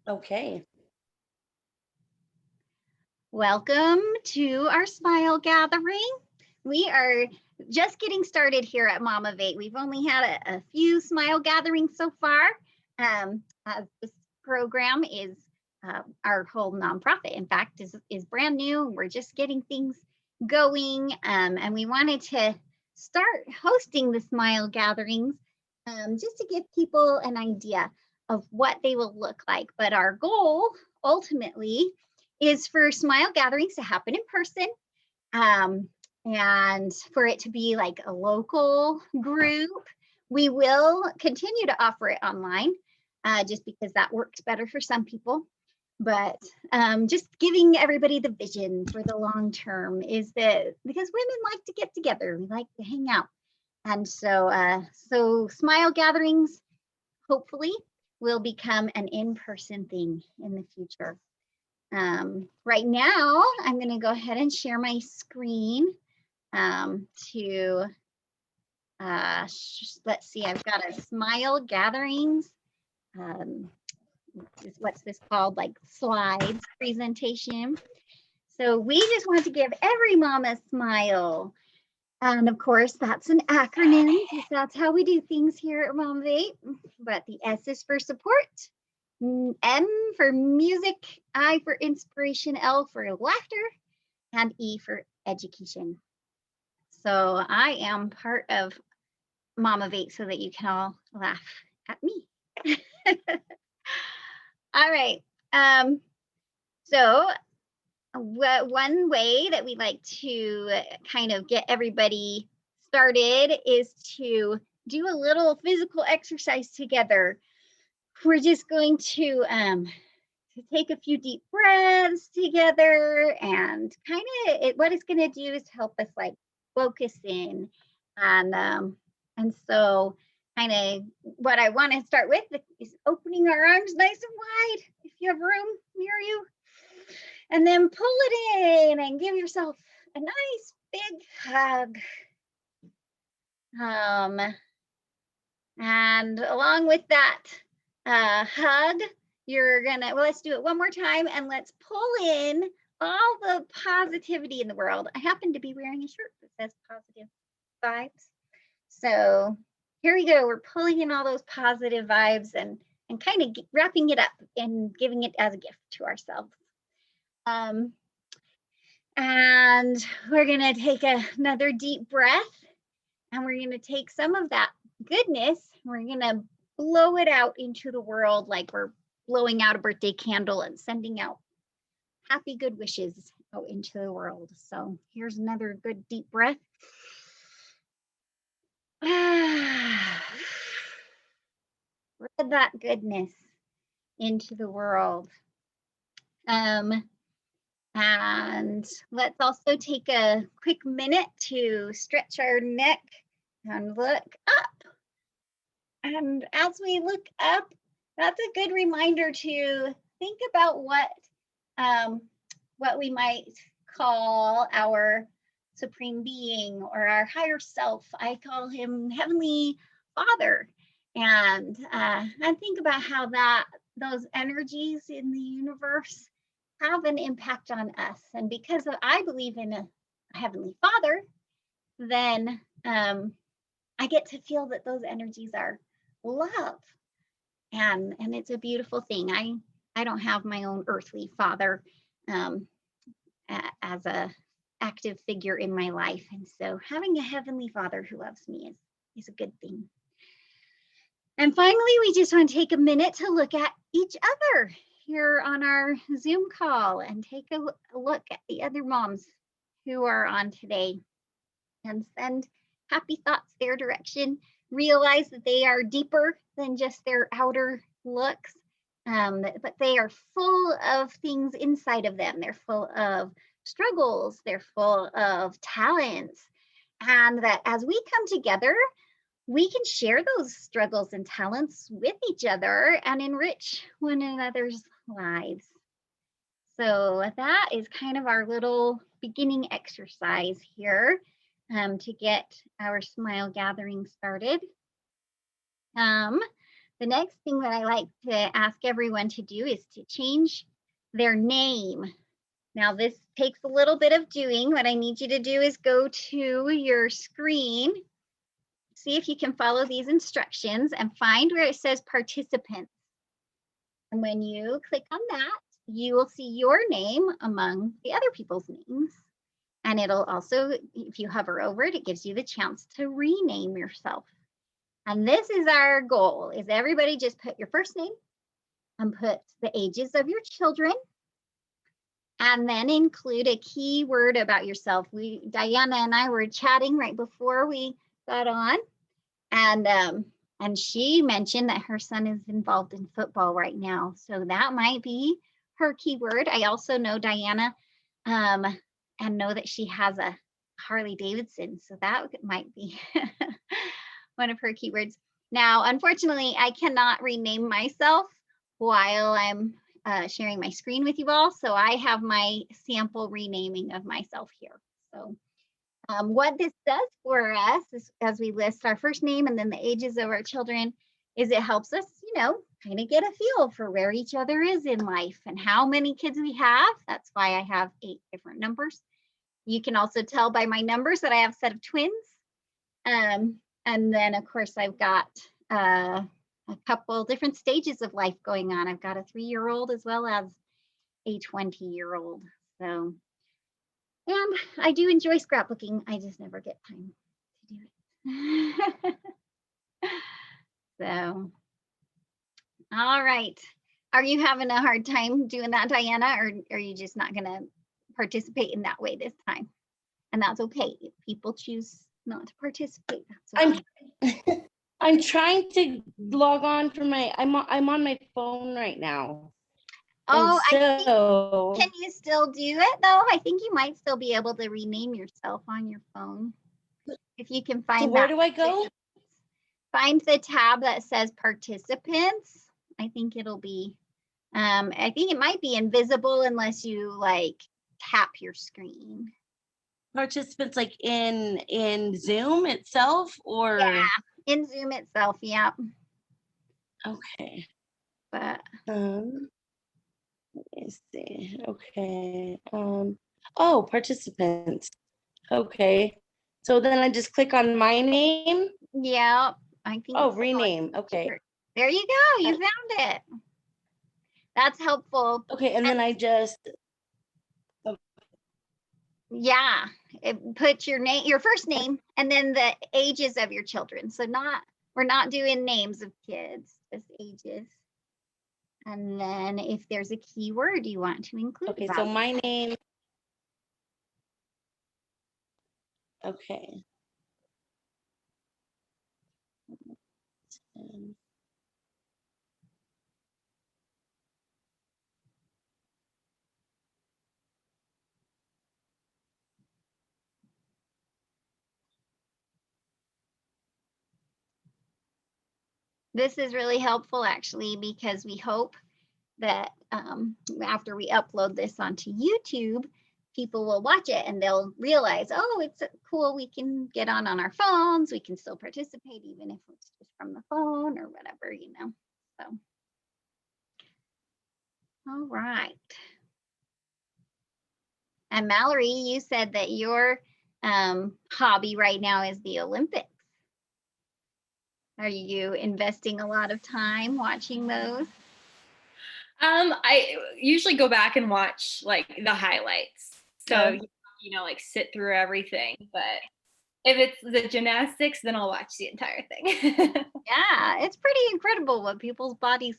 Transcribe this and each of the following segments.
Okay. Welcome to our smile gathering. We are just getting started here at Momivate. We've only had a few smile gatherings so far. As this program is our whole nonprofit, in fact, is brand new. We're just getting things going, and we wanted to start hosting the smile gatherings just to give people an idea of what they will look like. But our goal ultimately is for smile gatherings to happen in person, um, and for it to be like a local group. We will continue to offer it online just because that works better for some people. But just giving everybody the vision for the long term is that because women like to get together, we like to hang out. And so smile gatherings hopefully will become an in-person thing in the future. Right now, I'm going to go ahead and share my screen to, let's see, I've got a smile gatherings. What's this called? Like slides presentation. So we just want to give every mom a smile. And of course, that's an acronym because that's how we do things here at Momivate. But the S is for support, M for music, I for inspiration, L for laughter, and E for education. So I am part of Momivate so that you can all laugh at me. All right. So one way that we like to kind of get everybody started is to do a little physical exercise together. We're just going to take a few deep breaths together, and kind of what it's going to do is help us like focus in, and so kind of what I want to start with is opening our arms nice and wide if you have room near you, and then pull it in and give yourself a nice big hug. And along with that hug, you're gonna, well, let's do it one more time and let's pull in all the positivity in the world. I happen to be wearing a shirt that says positive vibes. So here we go. We're pulling in all those positive vibes and kind of wrapping it up and giving it as a gift to ourselves. And we're gonna take another deep breath, and we're gonna take some of that goodness, we're gonna blow it out into the world like we're blowing out a birthday candle and sending out happy good wishes out into the world. So here's another good deep breath. Spread that goodness into the world. And let's also take a quick minute to stretch our neck and look up. And as we look up, that's a good reminder to think about what we might call our supreme being or our higher self. I call him Heavenly Father, and think about how those energies in the universe have an impact on us. And because I believe in a Heavenly Father, then I get to feel that those energies are love, and it's a beautiful thing. I don't have my own earthly father as a active figure in my life, and so having a Heavenly Father who loves me is a good thing. And finally, we just want to take a minute to look at each other here on our Zoom call and take a look at the other moms who are on today and send happy thoughts their direction. Realize that they are deeper than just their outer looks, but they are full of things inside of them. They're full of struggles, they're full of talents, and that as we come together, we can share those struggles and talents with each other and enrich one another's lives. So that is kind of our little beginning exercise here to get our smile gathering started. The next thing that I like to ask everyone to do is to change their name. Now, this takes a little bit of doing. What I need you to do is go to your screen, see if you can follow these instructions, and find where it says participants. And when you click on that, you will see your name among the other people's names. And it'll also, if you hover over it, it gives you the chance to rename yourself. And this is our goal, is everybody just put your first name and put the ages of your children, and then include a keyword about yourself. Diana and I were chatting right before we got on, and she mentioned that her son is involved in football right now. So that might be her keyword. I also know Diana and know that she has a Harley Davidson. So that might be one of her keywords. Now, unfortunately, I cannot rename myself while I'm sharing my screen with you all. So I have my sample renaming of myself here. So what this does for us is, as we list our first name and then the ages of our children, is it helps us, kind of get a feel for where each other is in life and how many kids we have. That's why I have 8 different numbers. You can also tell by my numbers that I have a set of twins. And then, of course, I've got a couple different stages of life going on. I've got a 3-year-old as well as a 20-year-old. So, and I do enjoy scrapbooking. I just never get time to do it. So, all right. Are you having a hard time doing that, Diana, or are you just not going to participate in that way this time? And that's okay. If people choose not to participate, that's okay. I'm trying to log on from I'm on my phone right now. Oh, so, can you still do it though? I think you might still be able to rename yourself on your phone. If you can find where do I go? Find the tab that says participants. I think it'll be, I think it might be invisible unless you like tap your screen. Participants like in Zoom itself, or? Yeah, in Zoom itself, yeah. Okay. But let me see. Okay. Oh, participants. Okay. So then I just click on my name. Yeah, I think. Oh, rename. Okay. There you go. You found it. That's helpful. Okay, and then I just. Yeah, put your name, your first name, and then the ages of your children. So we're not doing names of kids, just ages. And then if there's a keyword you want to include. Okay, so my name. Okay. This is really helpful actually, because we hope that after we upload this onto YouTube, people will watch it and they'll realize, oh, it's cool. We can get on our phones. We can still participate even if it's just from the phone or whatever, So, all right. And Mallory, you said that your hobby right now is the Olympics. Are you investing a lot of time watching those? I usually go back and watch like the highlights. So, like sit through everything. But if it's the gymnastics, then I'll watch the entire thing. Yeah, it's pretty incredible what people's bodies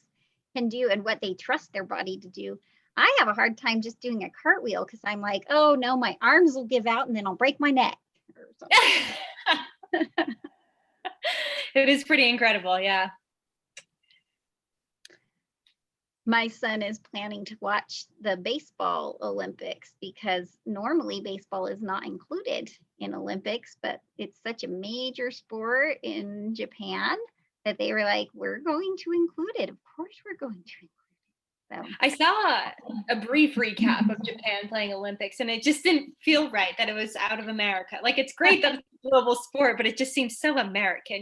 can do and what they trust their body to do. I have a hard time just doing a cartwheel because I'm like, oh no, my arms will give out and then I'll break my neck or something. It is pretty incredible, yeah. My son is planning to watch the baseball Olympics because normally baseball is not included in Olympics, but it's such a major sport in Japan that they were like, we're going to include it. Of course we're going to include it. So. I saw a brief recap of Japan playing Olympics and it just didn't feel right that it was out of America. Like, it's great that it's a global sport, but it just seems so American,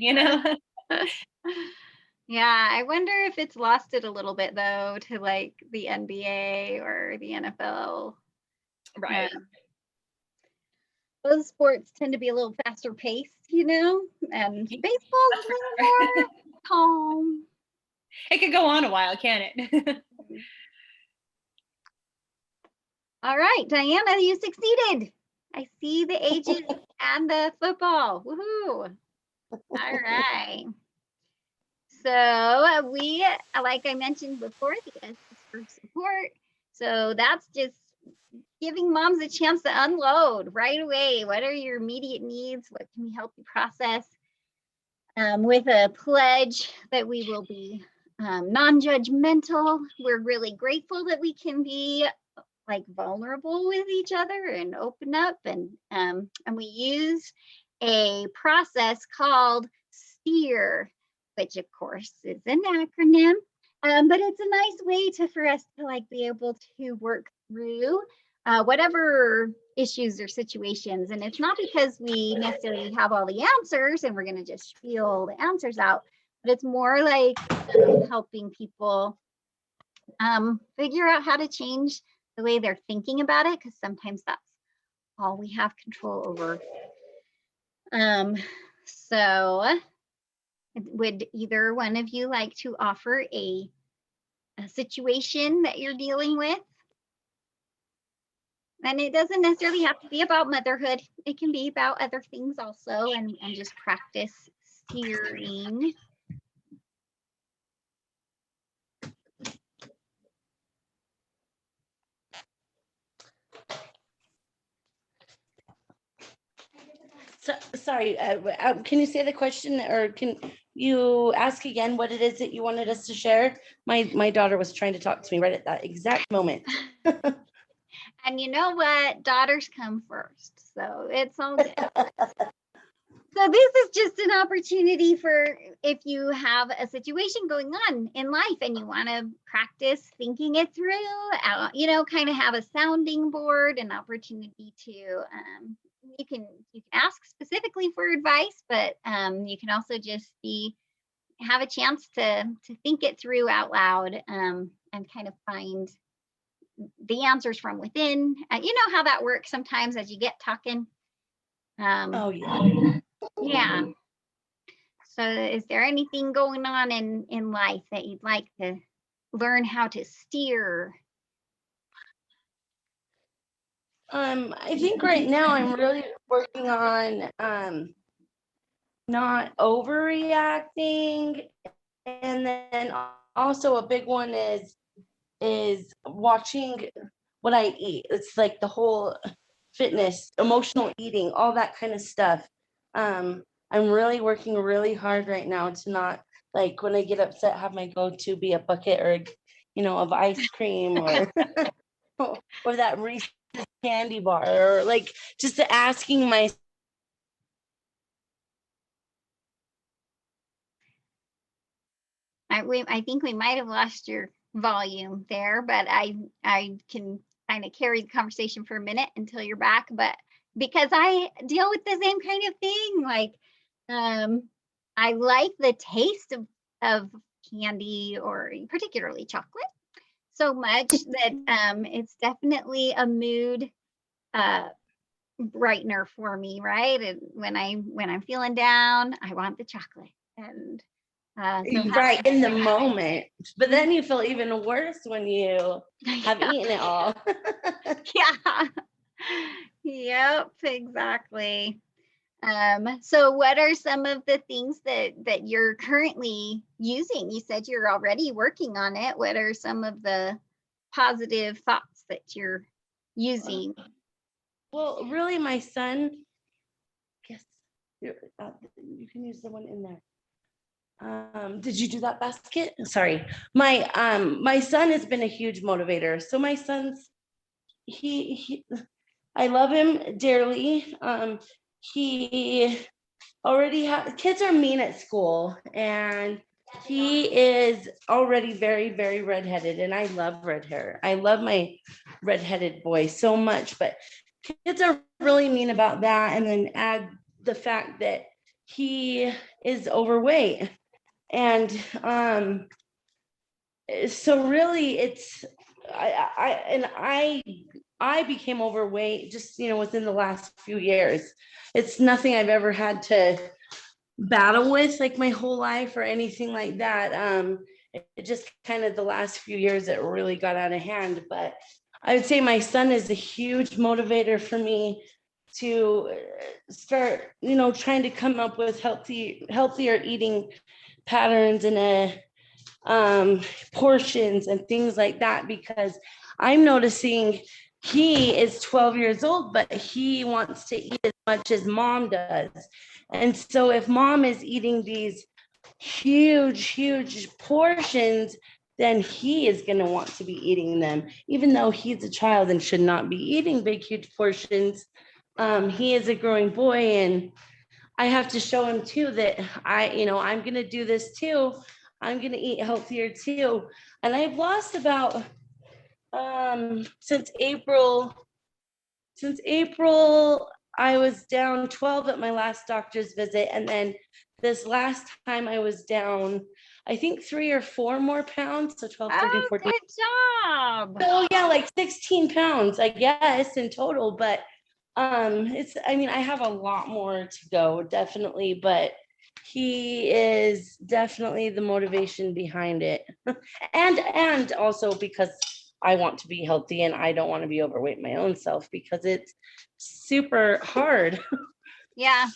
Yeah, I wonder if it's lost it a little bit though to like the NBA or the NFL. Right. Those sports tend to be a little faster paced, and baseball's That's a for little sure. more calm. It could go on a while, can't it? All right, Diana, you succeeded. I see the ages and the football. Woohoo! All right. So we, like I mentioned before, the S is for support. So that's just giving moms a chance to unload right away. What are your immediate needs? What can we help you process? With a pledge that we will be non-judgmental. We're really grateful that we can be like vulnerable with each other and open up, and we use a process called STEER, which of course is an acronym, but it's a nice way for us to like be able to work through whatever issues or situations. And it's not because we necessarily have all the answers and we're going to just spiel the answers out, but it's more like helping people figure out how to change the way they're thinking about it, because sometimes that's all we have control over. So would either one of you like to offer a situation that you're dealing with? And it doesn't necessarily have to be about motherhood. It can be about other things also, and just practice steering. So, sorry, can you say the question, or can you ask again what it is that you wanted us to share? My daughter was trying to talk to me right at that exact moment. And you know what? Daughters come first, so it's all good. So this is just an opportunity for if you have a situation going on in life and you want to practice thinking it through, kind of have a sounding board, an opportunity to, you can ask specifically for advice, but you can also just have a chance to think it through out loud, and kind of find the answers from within. You know how that works sometimes as you get talking. Oh yeah. Yeah. So is there anything going on in life that you'd like to learn how to steer? I think right now I'm really working on not overreacting, and then also a big one is watching what I eat. It's like the whole fitness, emotional eating, all that kind of stuff. I'm really working really hard right now to not, like, when I get upset, have my go-to be a bucket or, of ice cream or or that Reese's candy bar, or like just asking my. I think we might have lost your volume there, but I can kind of carry the conversation for a minute until you're back. But because I deal with the same kind of thing, like I like the taste of candy, or particularly chocolate, so much that it's definitely a mood brightener for me, right? And when I'm feeling down, I want the chocolate, and so Right in the moment, but then you feel even worse when you have eaten it all. Yeah. Yep, exactly. So what are some of the things that you're currently using? You said you're already working on it. What are some of the positive thoughts that you're using? Well, really, my son. Yes, you can use the one in there. Did you do that basket? Sorry. My son has been a huge motivator. So my son's he I love him dearly. He already kids are mean at school, and he is already very, very redheaded, and I love red hair. I love my redheaded boy so much, but kids are really mean about that. And then add the fact that he is overweight. And so really it's, I became overweight just, within the last few years. It's nothing I've ever had to battle with like my whole life or anything like that. It just kind of the last few years it really got out of hand. But I would say my son is a huge motivator for me to start, trying to come up with healthier eating patterns and portions and things like that, because I'm noticing he is 12 years old, but he wants to eat as much as mom does. And so if mom is eating these huge portions, then he is going to want to be eating them, even though he's a child and should not be eating big, huge portions. He is a growing boy, and I have to show him too that I'm going to do this too. I'm going to eat healthier too. And I've lost about, since April, I was down 12 at my last doctor's visit. And then this last time I was down, I think 3 or 4 more pounds. So 12, 13, 14. Good job. So yeah, like 16 pounds, I guess, in total. But I have a lot more to go, definitely. But he is definitely the motivation behind it. And also because I want to be healthy and I don't want to be overweight my own self, because it's super hard. Yeah.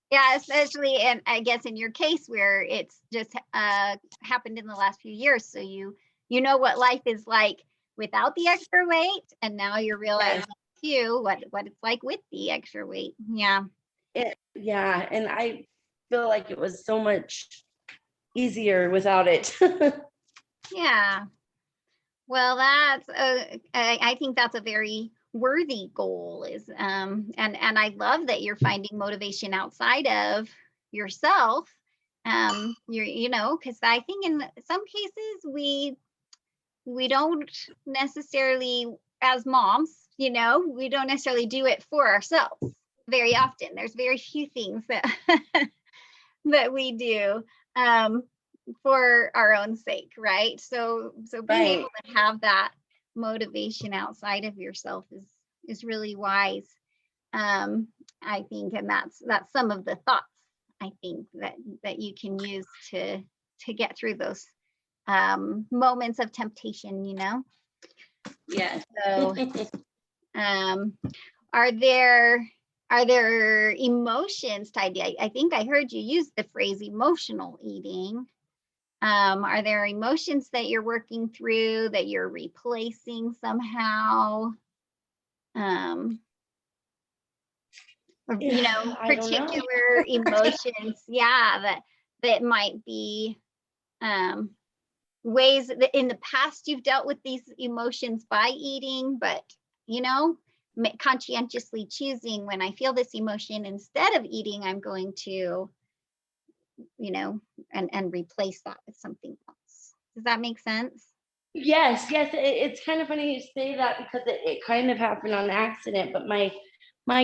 Yeah, especially, and I guess in your case where it's just happened in the last few years. So you know what life is like without the extra weight, and now you're realizing too what it's like with the extra weight. Yeah. Yeah, and I feel like it was so much easier without it. Yeah. Well, that's I think that's a very worthy goal, is and I love that you're finding motivation outside of yourself. Because I think in some cases we don't necessarily, as moms, we don't necessarily do it for ourselves very often. There's very few things that that we do for our own sake, right? So being able to have that motivation outside of yourself is really wise, I think, and that's some of the thoughts I think that you can use to get through those moments of temptation. Yeah. So are there emotions tied? I think I heard you use the phrase emotional eating. Are there emotions that you're working through that you're replacing somehow? Particular emotions, yeah, that might be ways that in the past you've dealt with these emotions by eating, but conscientiously choosing, when I feel this emotion, instead of eating, I'm going to and replace that with something else. Does that make sense? Yes. It's kind of funny you say that, because it kind of happened on accident. But my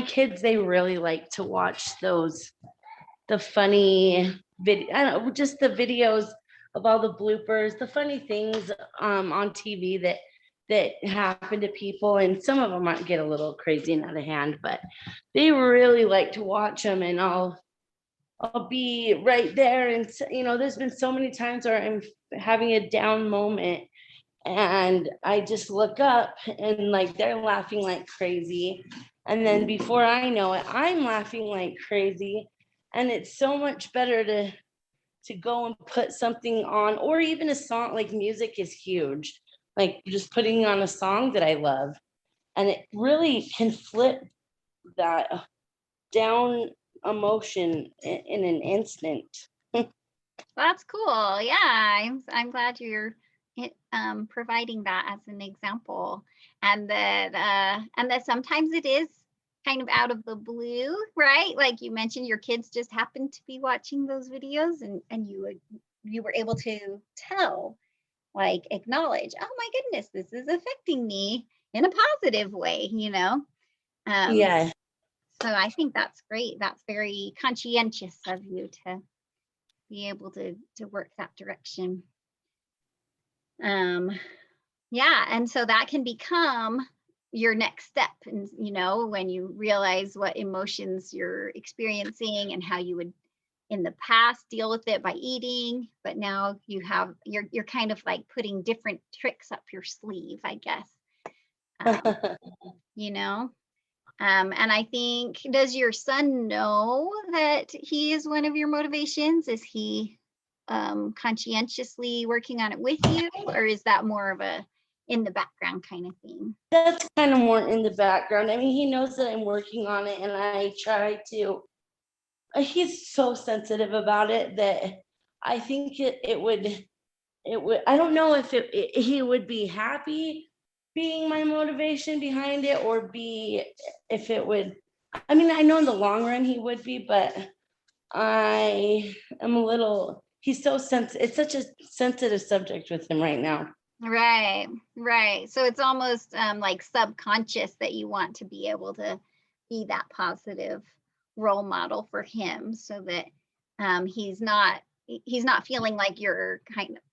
kids, they really like to watch the funny video. I don't know, just the videos of all the bloopers, the funny things on TV that happen to people, and some of them might get a little crazy and out of hand, but they really like to watch them. And I'll be right there, and there's been so many times where I'm having a down moment, and I just look up and like they're laughing like crazy, and then before I know it, I'm laughing like crazy. And it's so much better to go and put something on, or even a song. Like music is huge, like just putting on a song that I love, and it really can flip that down emotion in an instant. That's cool. Yeah, I'm glad you're providing that as an example, and that sometimes it is kind of out of the blue, right? Like you mentioned, your kids just happened to be watching those videos, and you were able to tell, like acknowledge, oh my goodness, this is affecting me in a positive way. Yeah. So I think that's great. That's very conscientious of you be able to work that direction. Yeah, and so that can become your next step. And when you realize what emotions you're experiencing and how you would in the past deal with it by eating, but now you're kind of like putting different tricks up your sleeve, I guess. And I think, does your son know that he is one of your motivations? Is he conscientiously working on it with you, or is that more of a in the background kind of thing? That's kind of more in the background. I mean, he knows that I'm working on it, and I try to. He's so sensitive about it that I think it would. I don't know if he would be happy being my motivation behind it, or if it would. I mean, I know in the long run he would be, but I am a little. He's so sensitive. It's such a sensitive subject with him right now. Right. So it's almost like subconscious that you want to be able to be that positive role model for him, so that he's not feeling like you're kind of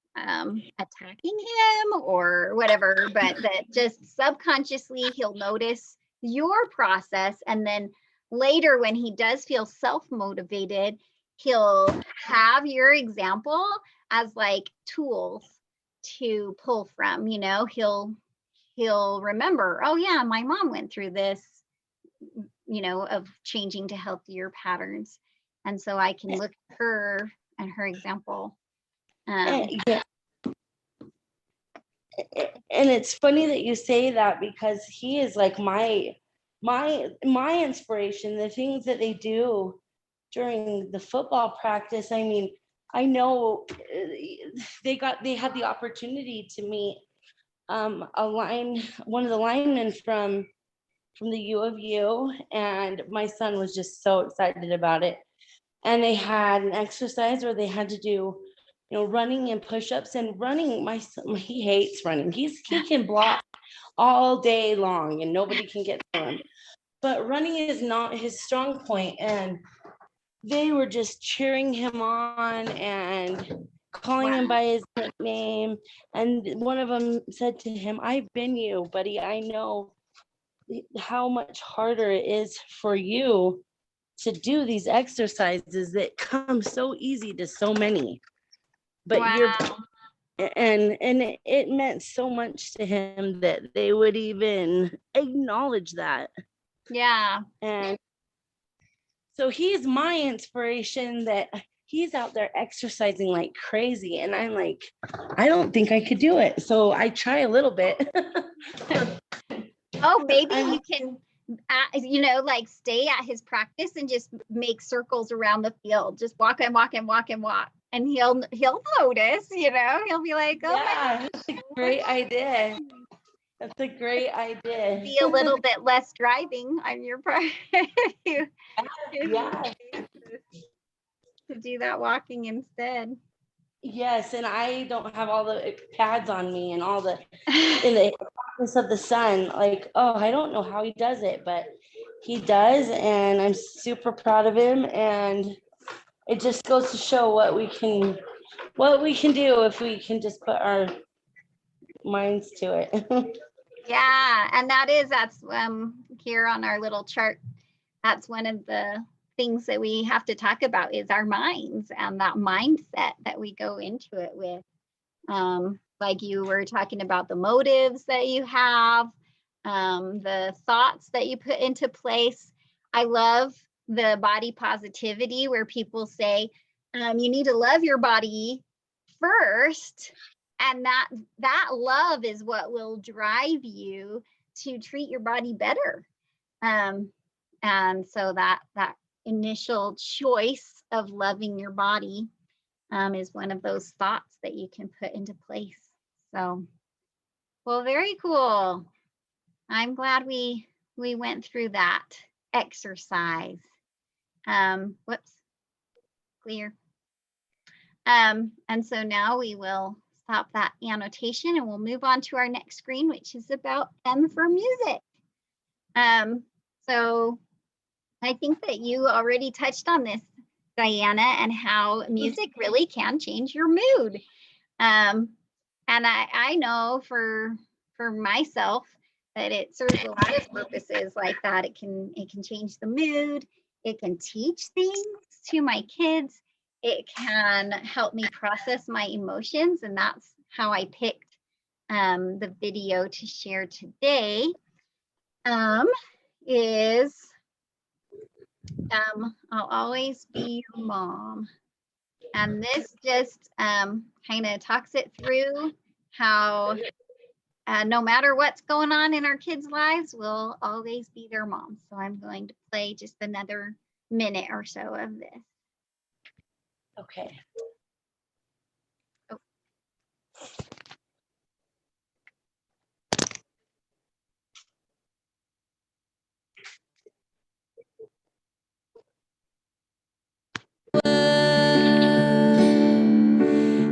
attacking him or whatever, but that just subconsciously he'll notice your process, and then later when he does feel self-motivated, he'll have your example as like tools to pull from. He'll remember, oh yeah, my mom went through this, of changing to healthier patterns, and so I can look at her and her example. Yeah. And it's funny that you say that, because he is like my inspiration. The things that they do during the football practice, I mean, I know they had the opportunity to meet one of the linemen from the U of U, and my son was just so excited about it. And they had an exercise where they had to do running and push-ups. And running, my son, he hates running. He can block all day long and nobody can get to him, but running is not his strong point. And they were just cheering him on and calling him by his nickname. And one of them said to him, "I've been you, buddy. I know how much harder it is for you to do these exercises that come so easy to so many, but and it meant so much to him that they would even acknowledge that." Yeah. And so he's my inspiration, that he's out there exercising like crazy, and I'm like, I don't think I could do it, so I try a little bit. Oh, maybe you can like stay at his practice and just make circles around the field. Just walk and walk and walk and walk. And he'll notice, he'll be like, oh, yeah, that's a great idea. That's a great idea. Be a little bit less driving on your part. Yeah. To do that walking instead. Yes, and I don't have all the pads on me and all the in the darkness of the sun. Like, oh, I don't know how he does it, but he does, and I'm super proud of him. And it just goes to show what we can do if we can just put our minds to it. Yeah, and that's here on our little chart. That's one of the things that we have to talk about is our minds and that mindset that we go into it with. Like you were talking about the motives that you have, the thoughts that you put into place. I love the body positivity where people say, you need to love your body first. And that love is what will drive you to treat your body better. And so that initial choice of loving your body is one of those thoughts that you can put into place. So, well, very cool. I'm glad we went through that exercise. Whoops, clear. And so now we will stop that annotation and we'll move on to our next screen, which is about M for music. So I think that you already touched on this, Diana, and how music really can change your mood. And I know for myself that it serves a lot of purposes like that. It can change the mood. It can teach things to my kids. It can help me process my emotions, and that's how I picked the video to share today. Is I'll always be your mom. And this just kind of talks it through how no matter what's going on in our kids' lives, we'll always be their mom. So I'm going to play just another minute or so of this. Okay. Oh.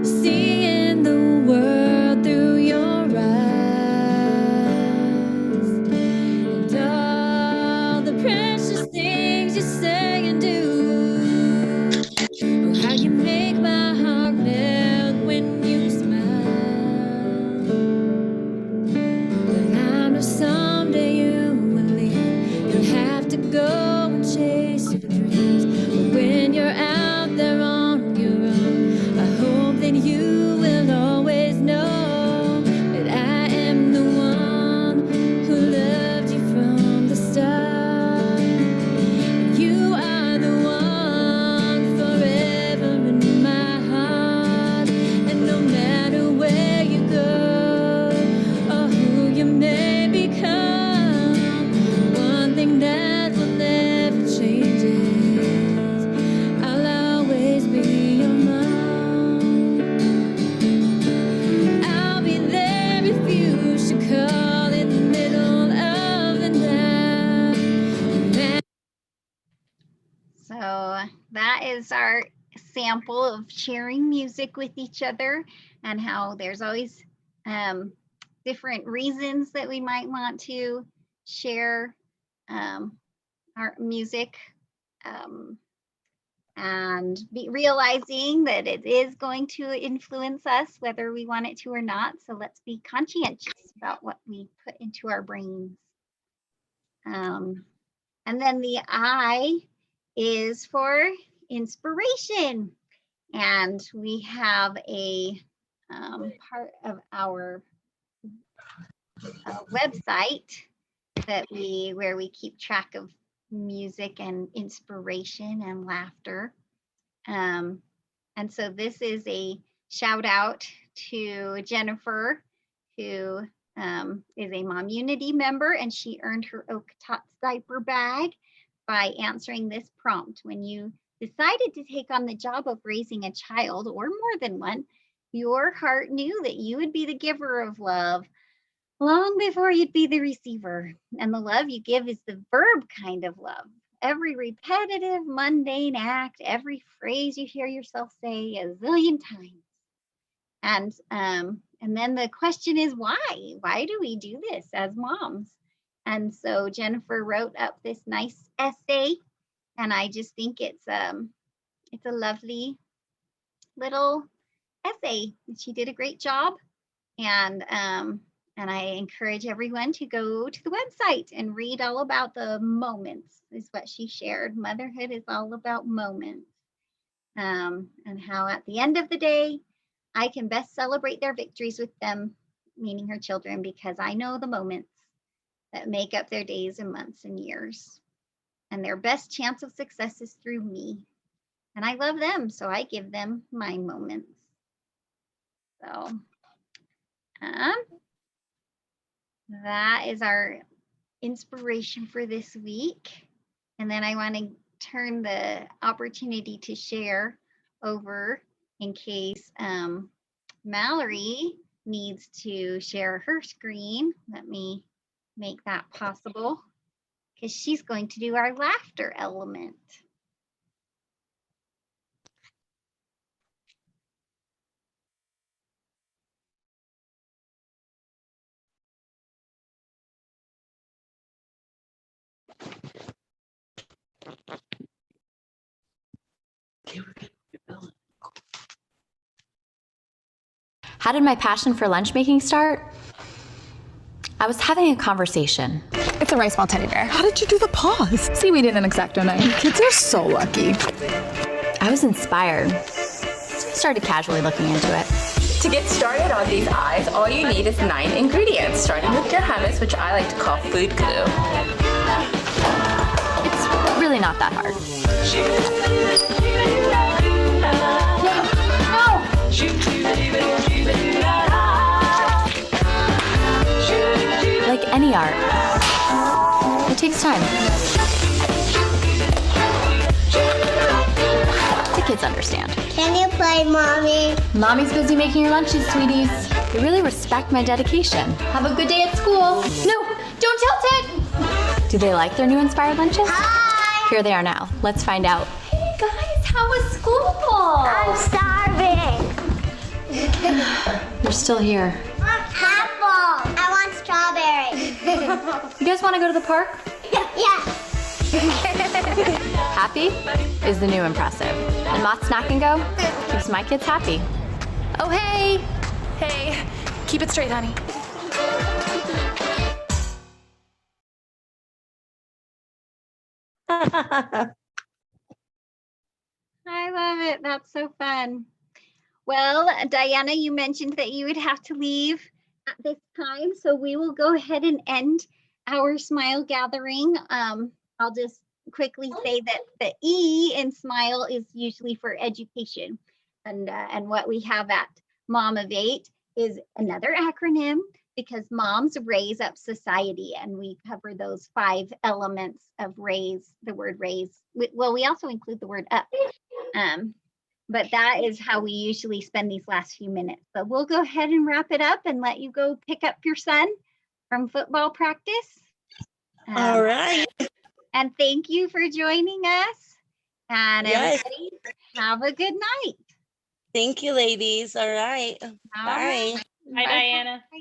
Seeing the world through your eyes, and all the precious things you say and do. Oh, how you make my heart melt when you smile. But I know someday you will leave. You'll have to go and chase your dreams. But when you're out there on your own, I hope that you will always know that I am the one who loved you from the start. You are the one forever in my heart. And no matter where you go or who you may become, one thing that will never change is I'll always be your mom. I'll be there if you should call in the middle of the night. So that is our sample of sharing music with each other, and how there's always different reasons that we might want to share our music, and realizing that it is going to influence us whether we want it to or not. So let's be conscientious about what we put into our brains. And then the I is for inspiration. And we have a part of our website where we keep track of music and inspiration and laughter. And so this is a shout out to Jennifer, who is a MomUnity member, and she earned her Oak Tots diaper bag by answering this prompt. When you decided to take on the job of raising a child, or more than one, your heart knew that you would be the giver of love long before you'd be the receiver. And the love you give is the verb kind of love. Every repetitive, mundane act, every phrase you hear yourself say a zillion times. And then the question is why? Why do we do this as moms? And so Jennifer wrote up this nice essay, and I just think it's a lovely little essay. She did a great job, and I encourage everyone to go to the website and read all about the moments, is what she shared. Motherhood is all about moments, and how at the end of the day, I can best celebrate their victories with them, meaning her children, because I know the moments that make up their days and months and years. And their best chance of success is through me. And I love them, so I give them my moments. So that is our inspiration for this week. And then I want to turn the opportunity to share over in case Mallory needs to share her screen. Let me make that possible, because she's going to do our laughter element. How did my passion for lunch making start? I was having a conversation. It's a rice ball teddy bear. How did you do the paws? Seaweed in an X-Acto knife. Kids are so lucky. I was inspired, so I started casually looking into it. To get started on these eyes, all you need is 9 ingredients, starting with your hummus, which I like to call food glue. It's really not that hard. Like any art, it takes time. The kids understand. Can you play, Mommy? Mommy's busy making your lunches, sweeties. They really respect my dedication. Have a good day at school. No, don't tilt it. Do they like their new inspired lunches? Hi! Here they are now. Let's find out. Hey guys, how was school? I'm starving. You're still here. Apple. I want strawberry. You guys want to go to the park? Yes. Happy is the new impressive. And Mott's Snack and Go keeps my kids happy. Oh, hey. Hey, keep it straight, honey. I love it. That's so fun. Well, Diana, you mentioned that you would have to leave at this time, so we will go ahead and end our Smile gathering. I'll just quickly say that the E in Smile is usually for education, and what we have at Momivate is another acronym because moms raise up society, and we cover those 5 elements of raise, the word raise. Well, we also include the word up. But that is how we usually spend these last few minutes. But we'll go ahead and wrap it up and let you go pick up your son from football practice. All right. And thank you for joining us. And Yes. everybody, have a good night. Thank you, ladies. All right. All Bye. right. Hi, Diana. Bye.